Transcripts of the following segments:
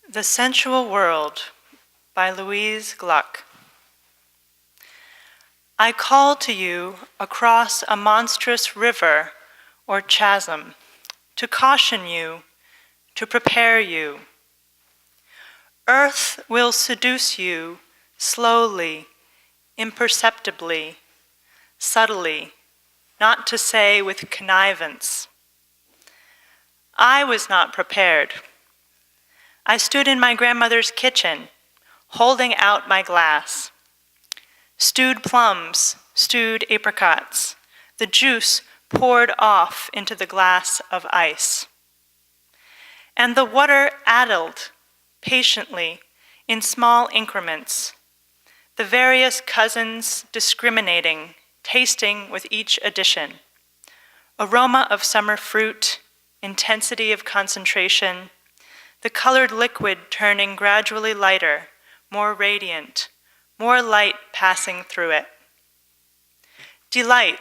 The Sensual World by Louise Gluck. I call to you across a monstrous river or chasm to caution you, to prepare you. Earth will seduce you slowly, imperceptibly, subtly, not to say with connivance. I was not prepared. I stood in my grandmother's kitchen, holding out my glass. Stewed plums, stewed apricots, the juice poured off into the glass of ice. And the water addled, patiently, in small increments, the various cousins discriminating, tasting with each addition. Aroma of summer fruit, intensity of concentration, the colored liquid turning gradually lighter, more radiant, more light passing through it. Delight,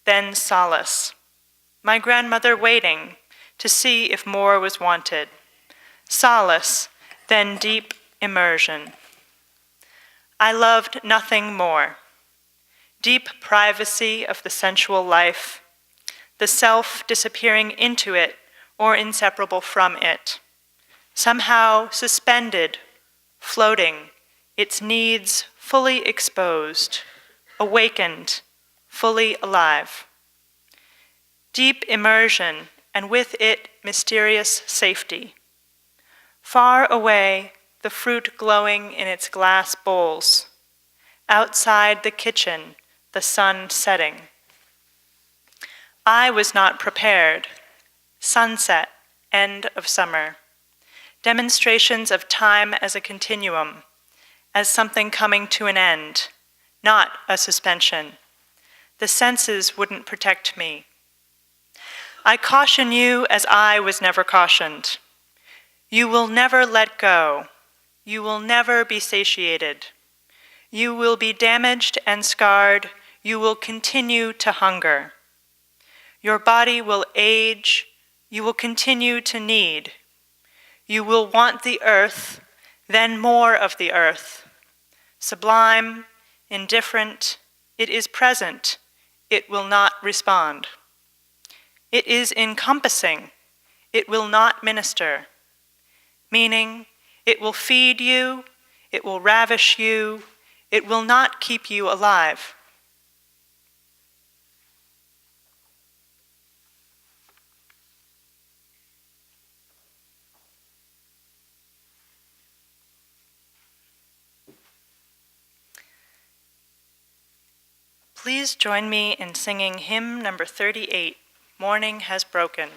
then solace. My grandmother waiting to see if more was wanted. Solace, then deep immersion. I loved nothing more. Deep privacy of the sensual life, the self disappearing into it or inseparable from it. Somehow suspended, floating, its needs fully exposed, awakened, fully alive. Deep immersion, and with it mysterious safety. Far away, the fruit glowing in its glass bowls. Outside the kitchen, the sun setting. I was not prepared. Sunset, end of summer. Demonstrations of time as a continuum, as something coming to an end, not a suspension. The senses wouldn't protect me. I caution you as I was never cautioned. You will never let go. You will never be satiated. You will be damaged and scarred. You will continue to hunger. Your body will age. You will continue to need. You will want the earth, then more of the earth. Sublime, indifferent, it is present, it will not respond. It is encompassing, it will not minister. Meaning, it will feed you, it will ravish you, it will not keep you alive. Please join me in singing hymn number 38, Morning Has Broken.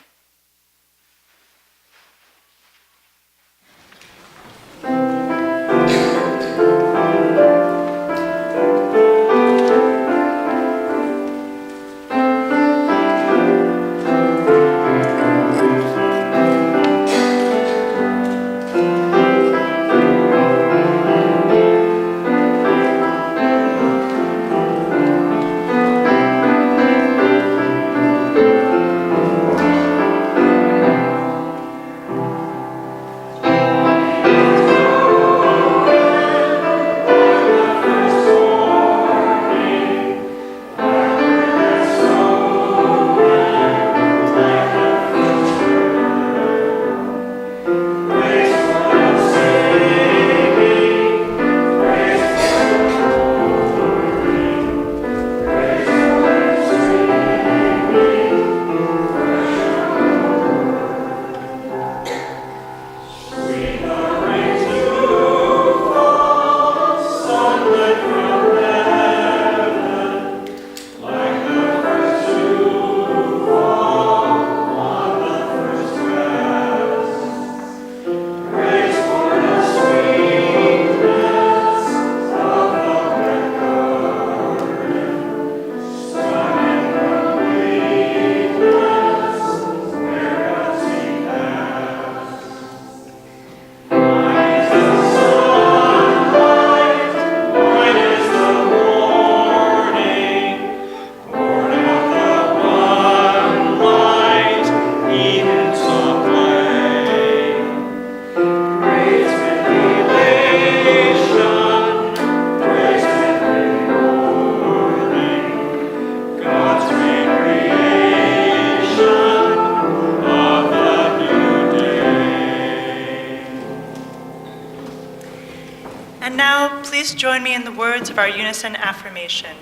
Please join me in the words of our unison affirmation.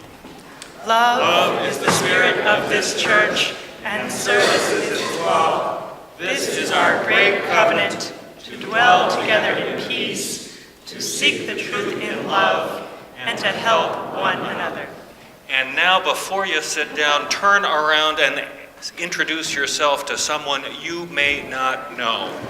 Love is the spirit of this church, and service is its law. This is our great covenant, to dwell together in peace, to seek the truth in love, and to help one another. And now, before you sit down, turn around and introduce yourself to someone you may not know.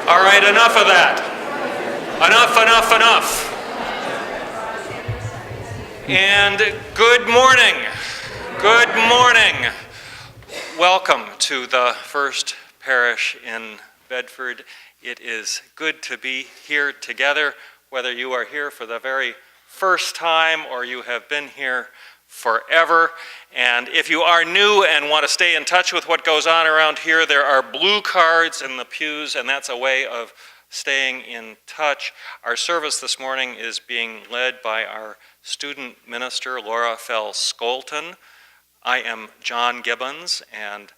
All right, enough of that. Enough. And good morning. Welcome to the First Parish in Bedford. It is good to be here together, whether you are here for the very first time or you have been here forever. And if you are new and want to stay in touch with what goes on around here, there are blue cards in the pews, and that's a way of staying in touch. Our service this morning is being led by our student minister, Laura Fell Scholten. I am John Gibbons, and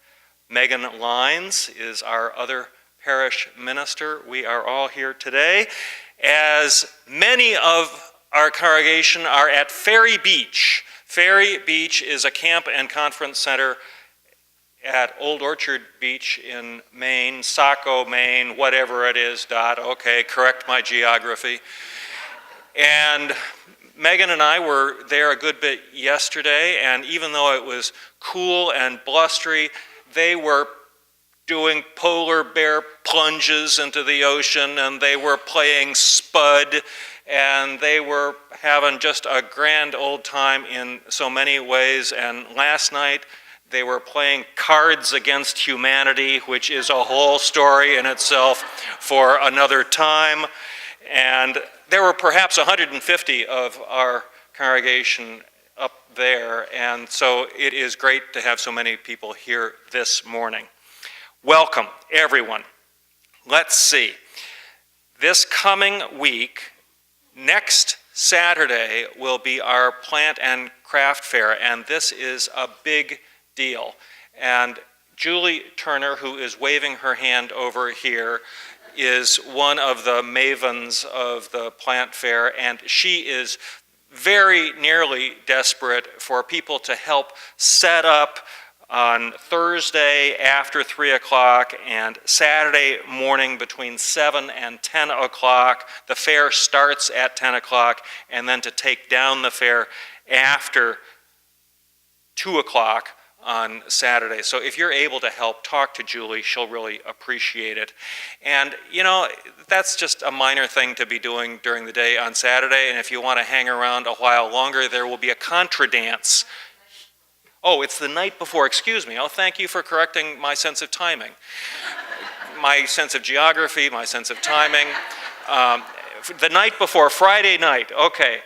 Megan Lines is our other parish minister. We are all here today, as many of our congregation are at Ferry Beach. Ferry Beach is a camp and conference center at Old Orchard Beach in Maine, Saco, Maine, whatever it is, okay, correct my geography. And Megan and I were there a good bit yesterday, and even though it was cool and blustery, they were doing polar bear plunges into the ocean, and they were playing spud, and they were having just a grand old time in so many ways. And last night they were playing Cards Against Humanity, which is a whole story in itself for another time. And there were perhaps 150 of our congregation up there, and so it is great to have so many people here this morning. Welcome, everyone. Let's see. This coming week, next Saturday, will be our plant and craft fair, and this is a big deal. And Julie Turner, who is waving her hand over here, is one of the mavens of the plant fair, and she is very nearly desperate for people to help set up on Thursday after 3 o'clock and Saturday morning between 7 and 10 o'clock. The fair starts at 10 o'clock, and then to take down the fair after 2 o'clock on Saturday. So if you're able to help, talk to Julie. She'll really appreciate it. And, you know, that's just a minor thing to be doing during the day on Saturday, and if you want to hang around a while longer, there will be a contra dance. Oh, it's the night before, excuse me. Oh, thank you for correcting my sense of timing. My sense of geography, my sense of timing. The night before, Friday night, okay,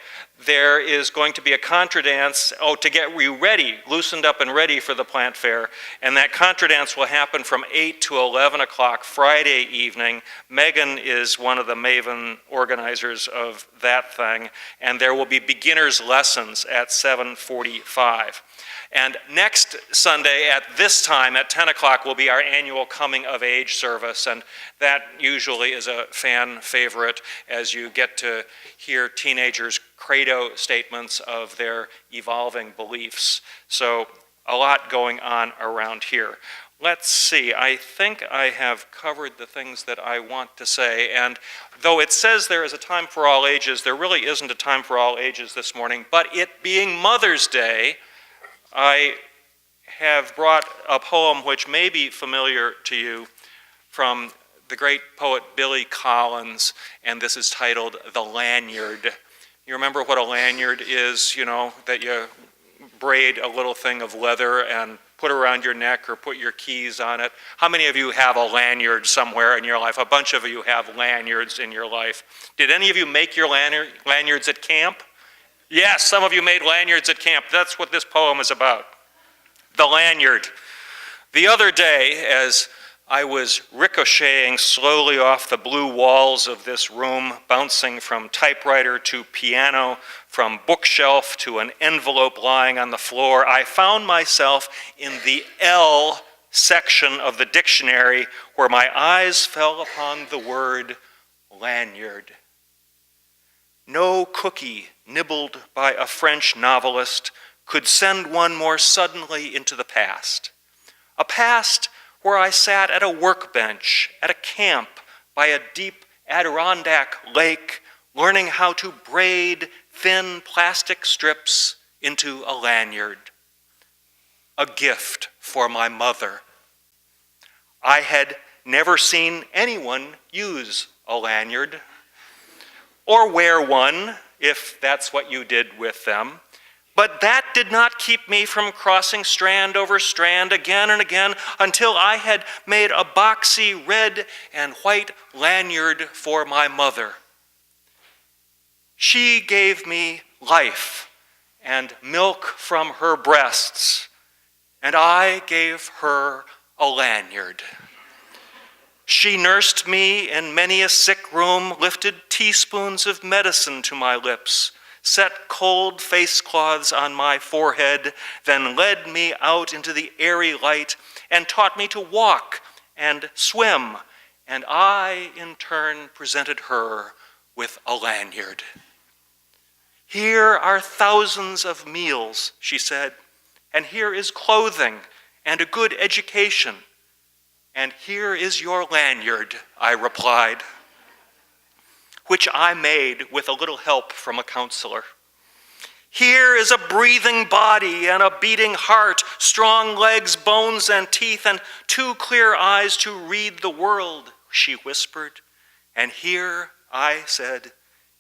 there is going to be a contra dance, to get you ready, loosened up and ready for the plant fair, and that contra dance will happen from 8 to 11 o'clock Friday evening. Megan is one of the maven organizers of that thing, and there will be beginners lessons at 7:45. And next Sunday at this time, at 10 o'clock, will be our annual Coming of Age service, and that usually is a fan favorite as you get to hear teenagers' credo statements of their evolving beliefs. So a lot going on around here. Let's see, I think I have covered the things that I want to say, and though it says there is a time for all ages, there really isn't a time for all ages this morning, but it being Mother's Day, I have brought a poem which may be familiar to you from the great poet Billy Collins, and this is titled The Lanyard. You remember what a lanyard is, you know, that you braid a little thing of leather and put around your neck or put your keys on it? How many of you have a lanyard somewhere in your life? A bunch of you have lanyards in your life. Did any of you make your lanyards at camp? Yes, some of you made lanyards at camp. That's what this poem is about. The lanyard. The other day, as I was ricocheting slowly off the blue walls of this room, bouncing from typewriter to piano, from bookshelf to an envelope lying on the floor, I found myself in the L section of the dictionary where my eyes fell upon the word lanyard. No cookie nibbled by a French novelist could send one more suddenly into the past. A past where I sat at a workbench, at a camp, by a deep Adirondack lake, learning how to braid thin plastic strips into a lanyard. A gift for my mother. I had never seen anyone use a lanyard, or wear one, if that's what you did with them. But that did not keep me from crossing strand over strand again and again until I had made a boxy red and white lanyard for my mother. She gave me life and milk from her breasts, and I gave her a lanyard. She nursed me in many a sick room, lifted teaspoons of medicine to my lips, set cold face cloths on my forehead, then led me out into the airy light and taught me to walk and swim, and I, in turn, presented her with a lanyard. Here are thousands of meals, she said, and here is clothing and a good education. And here is your lanyard, I replied, which I made with a little help from a counselor. Here is a breathing body and a beating heart, strong legs, bones, and teeth, and 2 clear eyes to read the world, she whispered. And here, I said,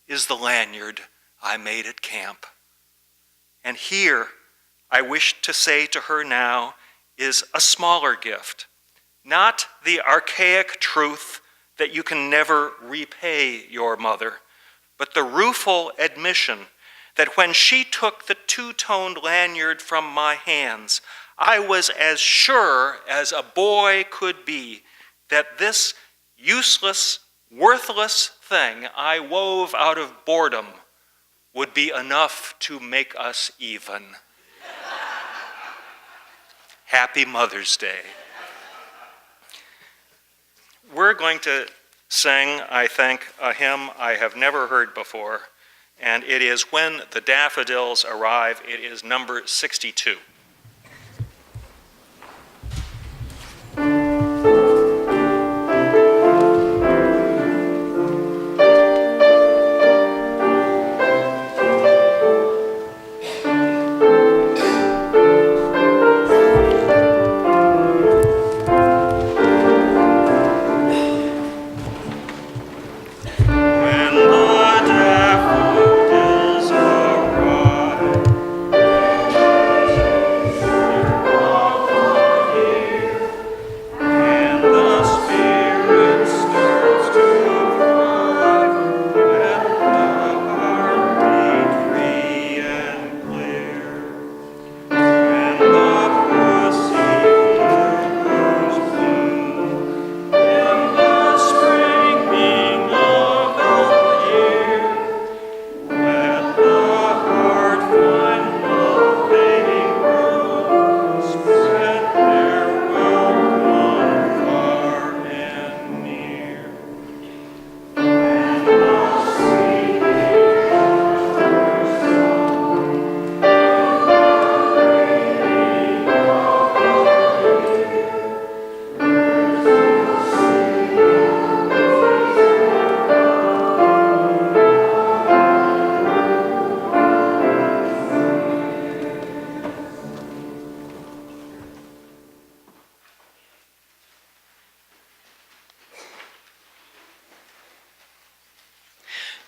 is the lanyard I made at camp. And here, I wish to say to her now, is a smaller gift. Not the archaic truth that you can never repay your mother, but the rueful admission that when she took the 2-toned lanyard from my hands, I was as sure as a boy could be that this useless, worthless thing I wove out of boredom would be enough to make us even. Happy Mother's Day. We're going to sing, I think, a hymn I have never heard before, and it is When the Daffodils Arrive. It is number 62.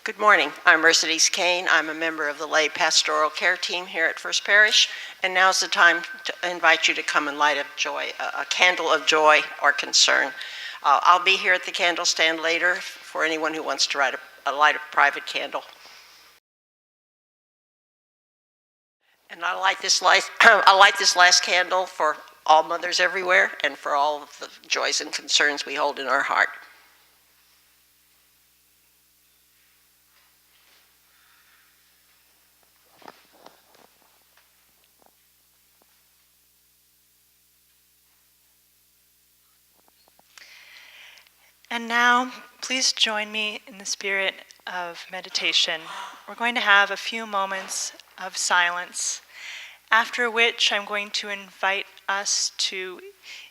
Good morning. I'm Mercedes Kane. I'm a member of the lay pastoral care team here at First Parish, And now's the time to invite you to come and light a candle of joy or concern. I'll be here at the candle stand later for anyone who wants to light a private candle. And I light this last candle for all mothers everywhere and for all of the joys and concerns we hold in our heart. And now, please join me in the spirit of meditation. We're going to have a few moments of silence, after which I'm going to invite us to,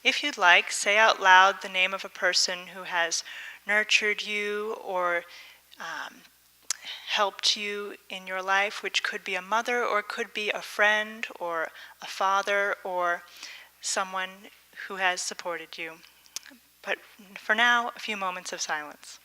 if you'd like, say out loud the name of a person who has nurtured you or helped you in your life, which could be a mother or could be a friend or a father or someone who has supported you. But for now, a few moments of silence.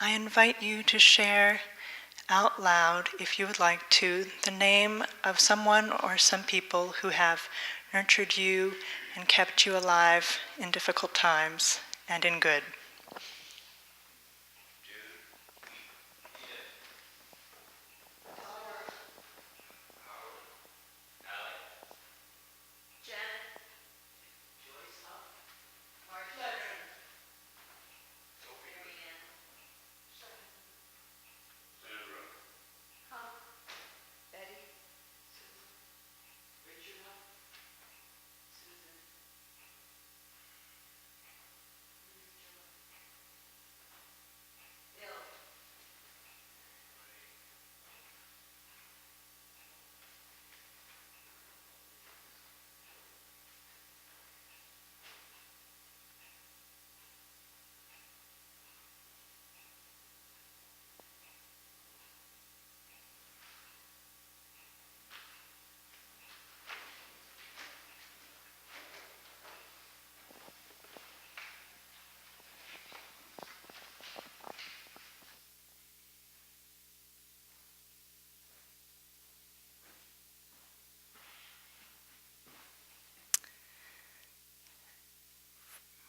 I invite you to share out loud, if you would like to, the name of someone or some people who have nurtured you and kept you alive in difficult times and in good.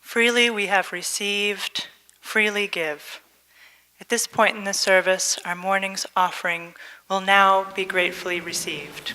Freely we have received, freely give. At this point in the service, our morning's offering will now be gratefully received.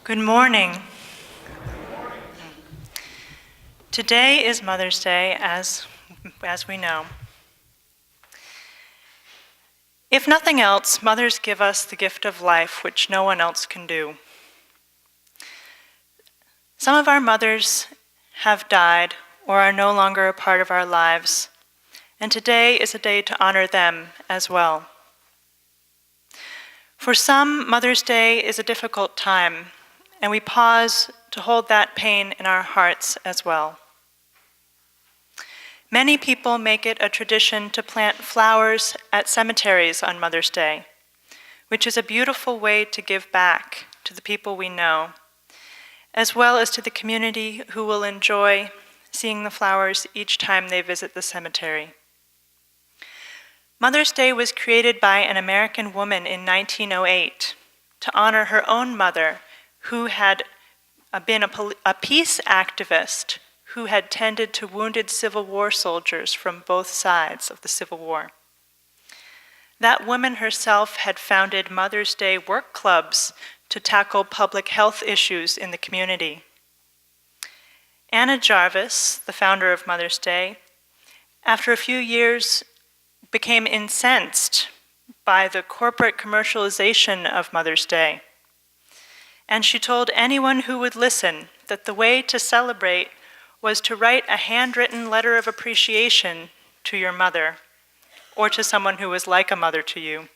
Good morning. Today is Mother's Day, as we know. If nothing else, mothers give us the gift of life, which no one else can do. Some of our mothers have died or are no longer a part of our lives, and today is a day to honor them as well. For some, Mother's Day is a difficult time, and we pause to hold that pain in our hearts as well. Many people make it a tradition to plant flowers at cemeteries on Mother's Day, which is a beautiful way to give back to the people we know, as well as to the community who will enjoy seeing the flowers each time they visit the cemetery. Mother's Day was created by an American woman in 1908 to honor her own mother, who had been a peace activist who had tended to wounded Civil War soldiers from both sides of the Civil War. That woman herself had founded Mother's Day work clubs to tackle public health issues in the community. Anna Jarvis, the founder of Mother's Day, after a few years became incensed by the corporate commercialization of Mother's Day. And she told anyone who would listen that the way to celebrate was to write a handwritten letter of appreciation to your mother, or to someone who was like a mother to you.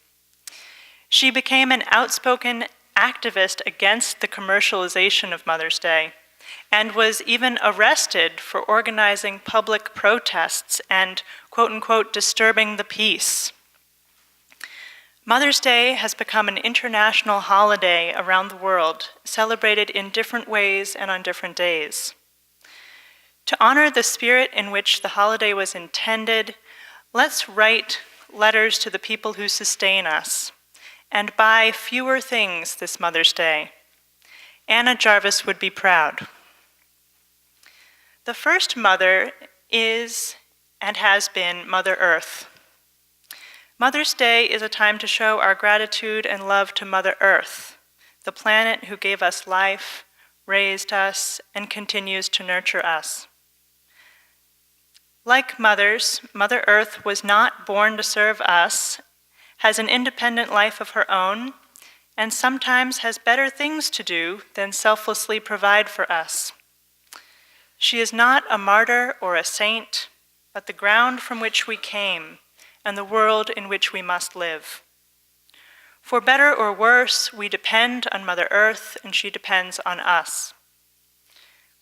She became an outspoken activist against the commercialization of Mother's Day, and was even arrested for organizing public protests and, quote-unquote, disturbing the peace. Mother's Day has become an international holiday around the world, celebrated in different ways and on different days. To honor the spirit in which the holiday was intended, let's write letters to the people who sustain us, and buy fewer things this Mother's Day. Anna Jarvis would be proud. The first mother is and has been Mother Earth. Mother's Day is a time to show our gratitude and love to Mother Earth, the planet who gave us life, raised us, and continues to nurture us. Like mothers, Mother Earth was not born to serve us, has an independent life of her own, and sometimes has better things to do than selflessly provide for us. She is not a martyr or a saint, but the ground from which we came and the world in which we must live. For better or worse, we depend on Mother Earth, and she depends on us.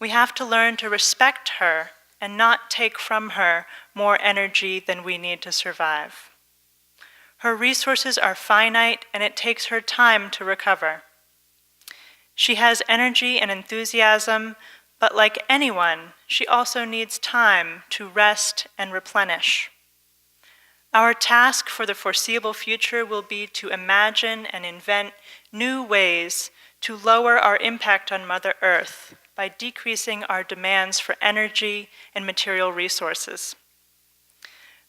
We have to learn to respect her and not take from her more energy than we need to survive. Her resources are finite, and it takes her time to recover. She has energy and enthusiasm, but like anyone, she also needs time to rest and replenish. Our task for the foreseeable future will be to imagine and invent new ways to lower our impact on Mother Earth by decreasing our demands for energy and material resources.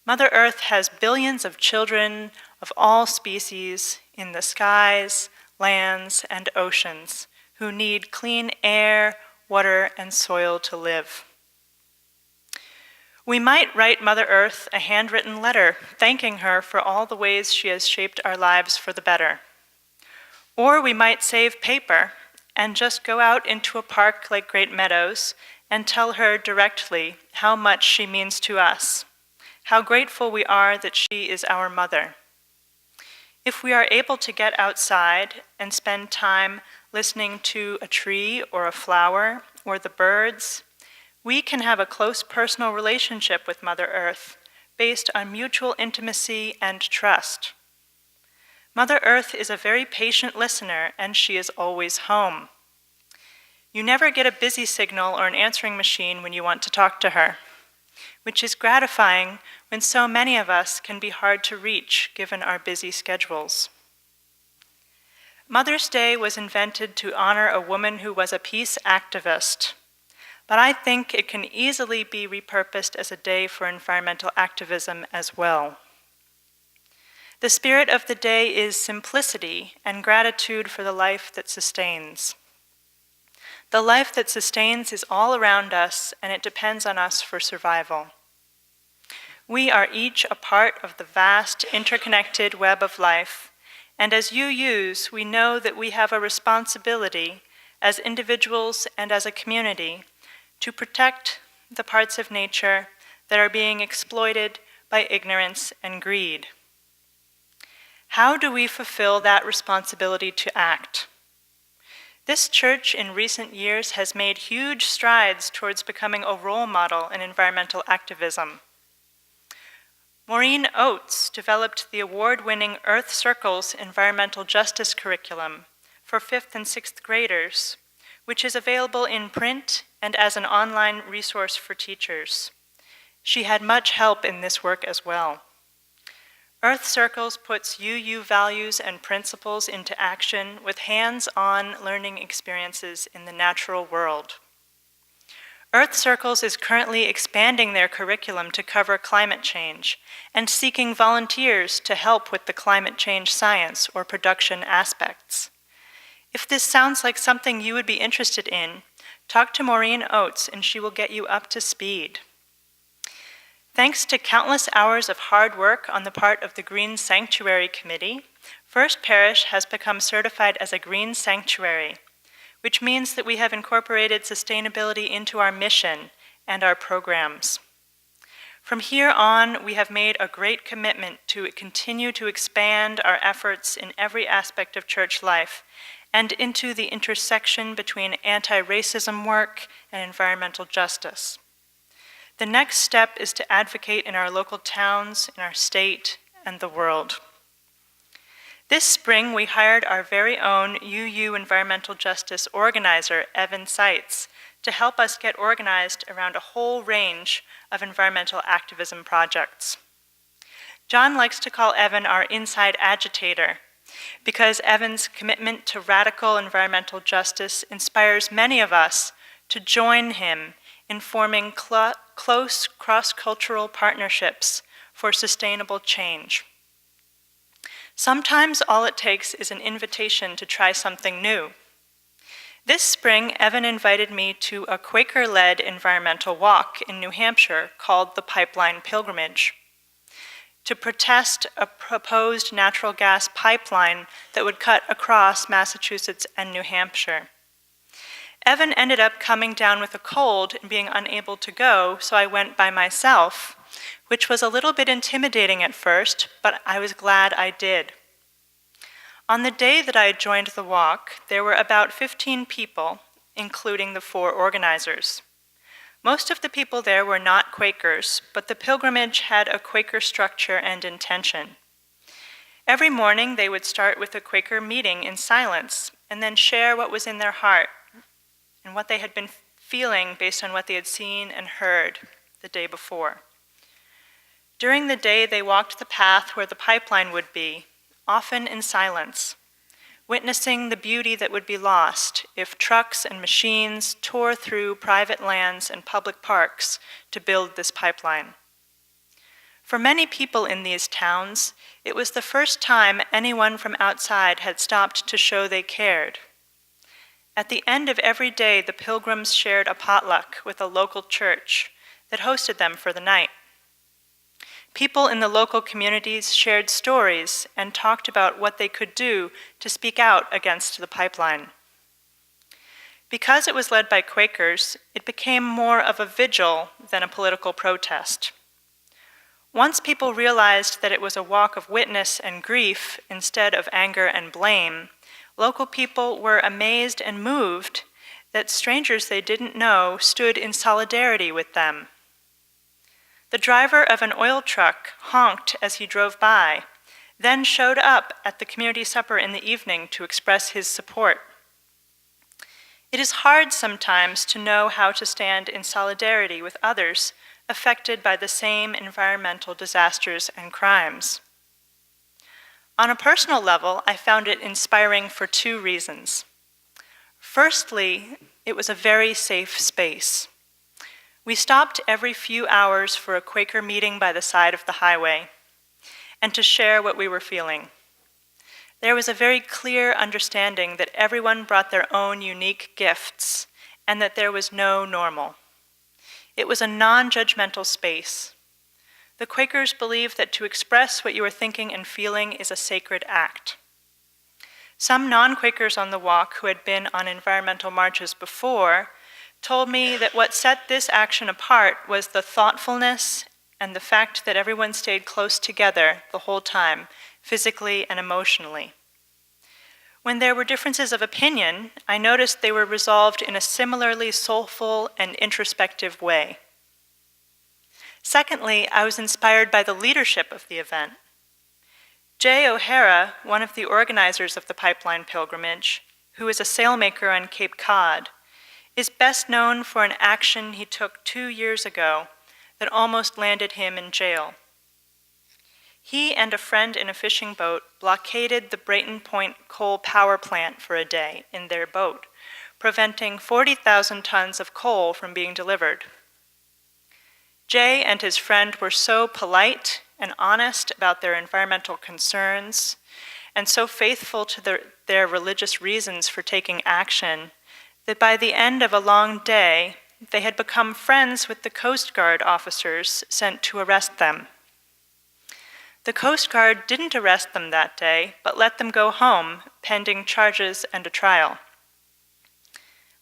Mother Earth has billions of children of all species in the skies, lands, and oceans who need clean air, water, and soil to live. We might write Mother Earth a handwritten letter thanking her for all the ways she has shaped our lives for the better. Or we might save paper and just go out into a park like Great Meadows and tell her directly how much she means to us, how grateful we are that she is our mother. If we are able to get outside and spend time listening to a tree or a flower or the birds, we can have a close personal relationship with Mother Earth based on mutual intimacy and trust. Mother Earth is a very patient listener, and she is always home. You never get a busy signal or an answering machine when you want to talk to her, which is gratifying when so many of us can be hard to reach given our busy schedules. Mother's Day was invented to honor a woman who was a peace activist, but I think it can easily be repurposed as a day for environmental activism as well. The spirit of the day is simplicity and gratitude for the life that sustains. The life that sustains is all around us, and it depends on us for survival. We are each a part of the vast, interconnected web of life, and as UUs, we know that we have a responsibility as individuals and as a community to protect the parts of nature that are being exploited by ignorance and greed. How do we fulfill that responsibility to act? This church in recent years has made huge strides towards becoming a role model in environmental activism. Maureen Oates developed the award-winning Earth Circles environmental justice curriculum for 5th and 6th graders, which is available in print and as an online resource for teachers. She had much help in this work as well. Earth Circles puts UU values and principles into action with hands-on learning experiences in the natural world. Earth Circles is currently expanding their curriculum to cover climate change and seeking volunteers to help with the climate change science or production aspects. If this sounds like something you would be interested in, talk to Maureen Oates and she will get you up to speed. Thanks to countless hours of hard work on the part of the Green Sanctuary Committee, First Parish has become certified as a Green Sanctuary, which means that we have incorporated sustainability into our mission and our programs. From here on, we have made a great commitment to continue to expand our efforts in every aspect of church life and into the intersection between anti-racism work and environmental justice. The next step is to advocate in our local towns, in our state, and the world. This spring, we hired our very own UU environmental justice organizer, Evan Seitz, to help us get organized around a whole range of environmental activism projects. John likes to call Evan our inside agitator, because Evan's commitment to radical environmental justice inspires many of us to join him in forming close cross-cultural partnerships for sustainable change. Sometimes all it takes is an invitation to try something new. This spring, Evan invited me to a Quaker-led environmental walk in New Hampshire called the Pipeline Pilgrimage, to protest a proposed natural gas pipeline that would cut across Massachusetts and New Hampshire. Evan ended up coming down with a cold and being unable to go, so I went by myself, which was a little bit intimidating at first, but I was glad I did. On the day that I joined the walk, there were about 15 people, including the 4 organizers. Most of the people there were not Quakers, but the pilgrimage had a Quaker structure and intention. Every morning, they would start with a Quaker meeting in silence and then share what was in their heart and what they had been feeling based on what they had seen and heard the day before. During the day, they walked the path where the pipeline would be, often in silence, witnessing the beauty that would be lost if trucks and machines tore through private lands and public parks to build this pipeline. For many people in these towns, it was the first time anyone from outside had stopped to show they cared. At the end of every day, the pilgrims shared a potluck with a local church that hosted them for the night. People in the local communities shared stories and talked about what they could do to speak out against the pipeline. Because it was led by Quakers, it became more of a vigil than a political protest. Once people realized that it was a walk of witness and grief instead of anger and blame, local people were amazed and moved that strangers they didn't know stood in solidarity with them. The driver of an oil truck honked as he drove by, then showed up at the community supper in the evening to express his support. It is hard sometimes to know how to stand in solidarity with others affected by the same environmental disasters and crimes. On a personal level, I found it inspiring for 2 reasons. Firstly, it was a very safe space. We stopped every few hours for a Quaker meeting by the side of the highway and to share what we were feeling. There was a very clear understanding that everyone brought their own unique gifts and that there was no normal. It was a non-judgmental space. The Quakers believed that to express what you are thinking and feeling is a sacred act. Some non-Quakers on the walk who had been on environmental marches before told me that what set this action apart was the thoughtfulness and the fact that everyone stayed close together the whole time, physically and emotionally. When there were differences of opinion, I noticed they were resolved in a similarly soulful and introspective way. Secondly, I was inspired by the leadership of the event. Jay O'Hara, one of the organizers of the Pipeline Pilgrimage, who is a sailmaker on Cape Cod, is best known for an action he took 2 years ago that almost landed him in jail. He and a friend in a fishing boat blockaded the Brayton Point coal power plant for a day in their boat, preventing 40,000 tons of coal from being delivered. Jay and his friend were so polite and honest about their environmental concerns and so faithful to their religious reasons for taking action that by the end of a long day, they had become friends with the Coast Guard officers sent to arrest them. The Coast Guard didn't arrest them that day, but let them go home, pending charges and a trial.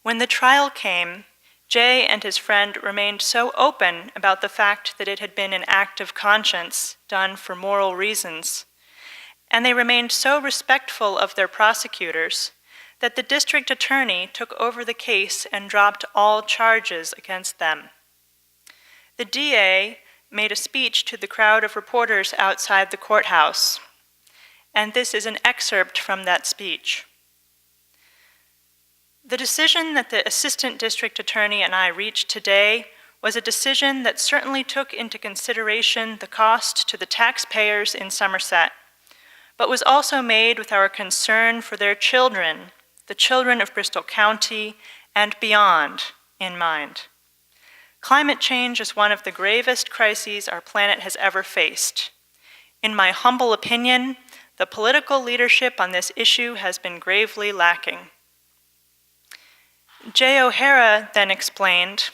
When the trial came, Jay and his friend remained so open about the fact that it had been an act of conscience done for moral reasons, and they remained so respectful of their prosecutors that the district attorney took over the case and dropped all charges against them. The DA made a speech to the crowd of reporters outside the courthouse, and this is an excerpt from that speech. The decision that the assistant district attorney and I reached today was a decision that certainly took into consideration the cost to the taxpayers in Somerset, but was also made with our concern for their children, the children of Bristol County and beyond, in mind. Climate change is one of the gravest crises our planet has ever faced. In my humble opinion, the political leadership on this issue has been gravely lacking. Jay O'Hara then explained,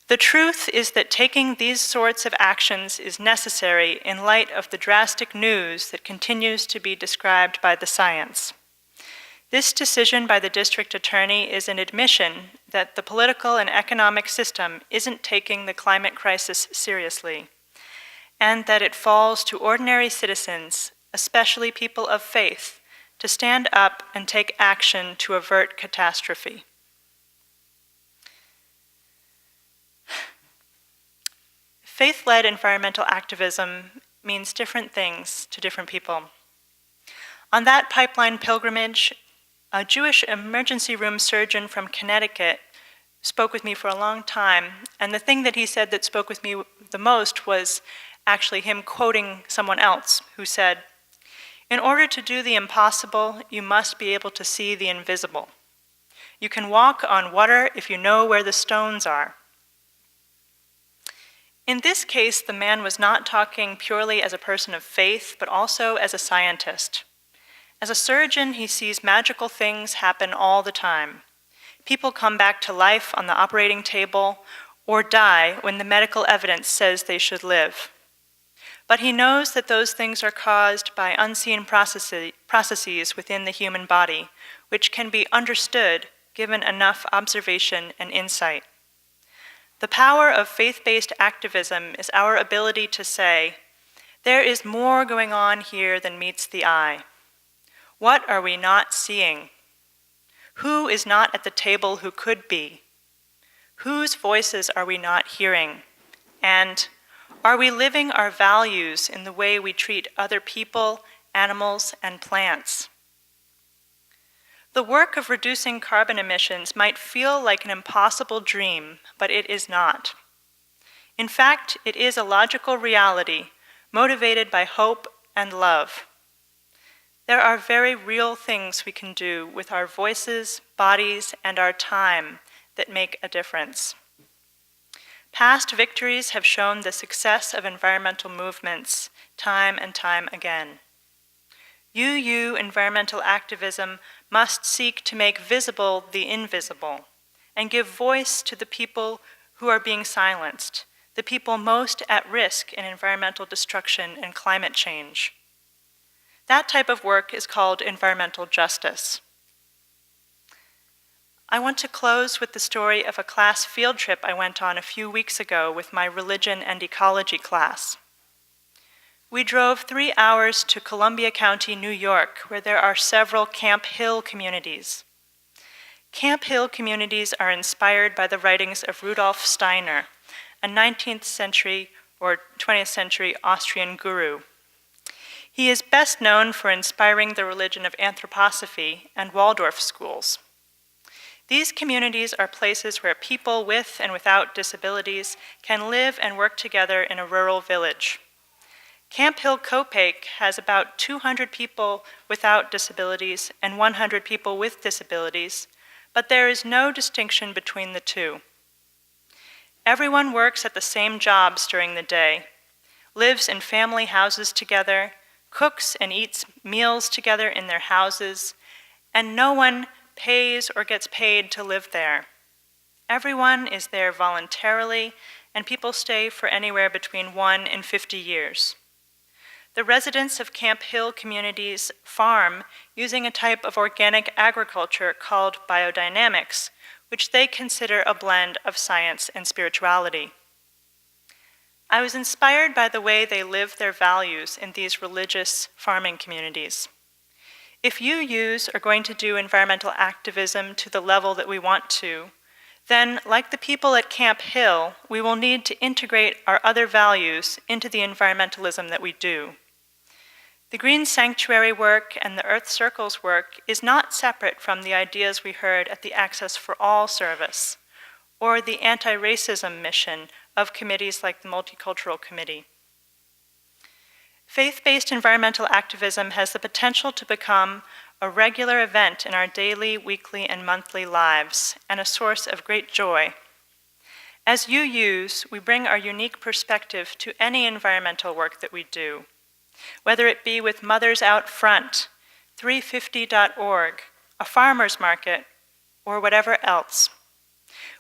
"The truth is that taking these sorts of actions is necessary in light of the drastic news that continues to be described by the science. This decision by the district attorney is an admission that the political and economic system isn't taking the climate crisis seriously, and that it falls to ordinary citizens, especially people of faith, to stand up and take action to avert catastrophe." Faith-led environmental activism means different things to different people. On that pipeline pilgrimage, a Jewish emergency room surgeon from Connecticut spoke with me for a long time, and the thing that he said that spoke with me the most was actually him quoting someone else who said, "In order to do the impossible, you must be able to see the invisible. You can walk on water if you know where the stones are." In this case, the man was not talking purely as a person of faith, but also as a scientist. As a surgeon, he sees magical things happen all the time. People come back to life on the operating table or die when the medical evidence says they should live. But he knows that those things are caused by unseen processes within the human body, which can be understood given enough observation and insight. The power of faith-based activism is our ability to say, there is more going on here than meets the eye. What are we not seeing? Who is not at the table who could be? Whose voices are we not hearing? And are we living our values in the way we treat other people, animals, and plants? The work of reducing carbon emissions might feel like an impossible dream, but it is not. In fact, it is a logical reality motivated by hope and love. There are very real things we can do with our voices, bodies, and our time that make a difference. Past victories have shown the success of environmental movements time and time again. UU environmental activism must seek to make visible the invisible and give voice to the people who are being silenced, the people most at risk in environmental destruction and climate change. That type of work is called environmental justice. I want to close with the story of a class field trip I went on a few weeks ago with my religion and ecology class. We drove 3 hours to Columbia County, New York, where there are several Camp Hill communities. Camp Hill communities are inspired by the writings of Rudolf Steiner, a 19th century or 20th century Austrian guru. He is best known for inspiring the religion of anthroposophy and Waldorf schools. These communities are places where people with and without disabilities can live and work together in a rural village. Camp Hill Copake has about 200 people without disabilities and 100 people with disabilities, but there is no distinction between the two. Everyone works at the same jobs during the day, lives in family houses together, cooks and eats meals together in their houses, and no one pays or gets paid to live there. Everyone is there voluntarily, and people stay for anywhere between 1 and 50 years. The residents of Camp Hill communities farm using a type of organic agriculture called biodynamics, which they consider a blend of science and spirituality. I was inspired by the way they live their values in these religious farming communities. If UUs are going to do environmental activism to the level that we want to, then, like the people at Camp Hill, we will need to integrate our other values into the environmentalism that we do. The Green Sanctuary work and the Earth Circles work is not separate from the ideas we heard at the Access for All service, or the anti-racism mission of committees like the Multicultural Committee. Faith-based environmental activism has the potential to become a regular event in our daily, weekly, and monthly lives, and a source of great joy. As UUs, we bring our unique perspective to any environmental work that we do, whether it be with Mothers Out Front, 350.org, a farmer's market, or whatever else.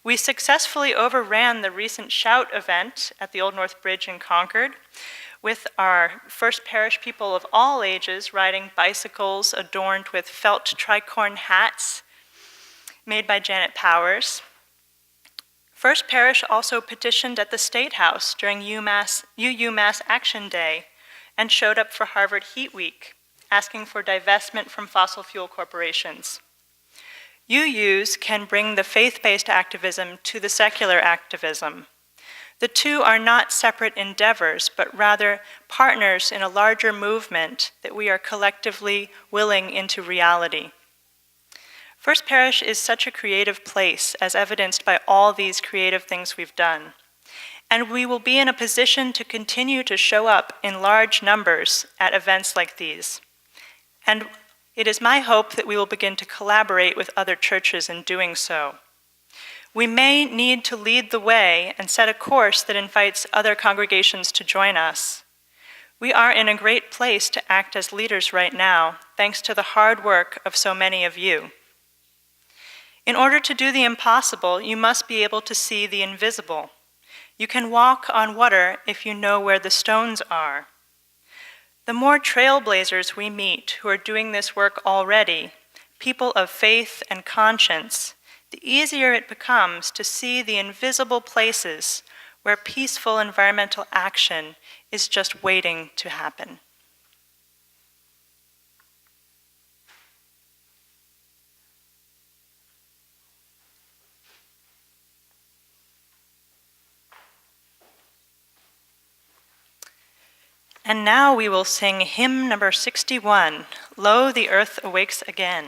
We successfully overran the recent Shout event at the Old North Bridge in Concord, with our First Parish people of all ages riding bicycles adorned with felt tricorn hats made by Janet Powers. First Parish also petitioned at the State House during UU Mass Action Day and showed up for Harvard Heat Week, asking for divestment from fossil fuel corporations. UUs can bring the faith-based activism to the secular activism. The two are not separate endeavors, but rather partners in a larger movement that we are collectively willing into reality. First Parish is such a creative place, as evidenced by all these creative things we've done. And we will be in a position to continue to show up in large numbers at events like these. And it is my hope that we will begin to collaborate with other churches in doing so. We may need to lead the way and set a course that invites other congregations to join us. We are in a great place to act as leaders right now, thanks to the hard work of so many of you. In order to do the impossible, you must be able to see the invisible. You can walk on water if you know where the stones are. The more trailblazers we meet who are doing this work already, people of faith and conscience, the easier it becomes to see the invisible places where peaceful environmental action is just waiting to happen. And now we will sing hymn number 61, Lo, the Earth Awakes Again.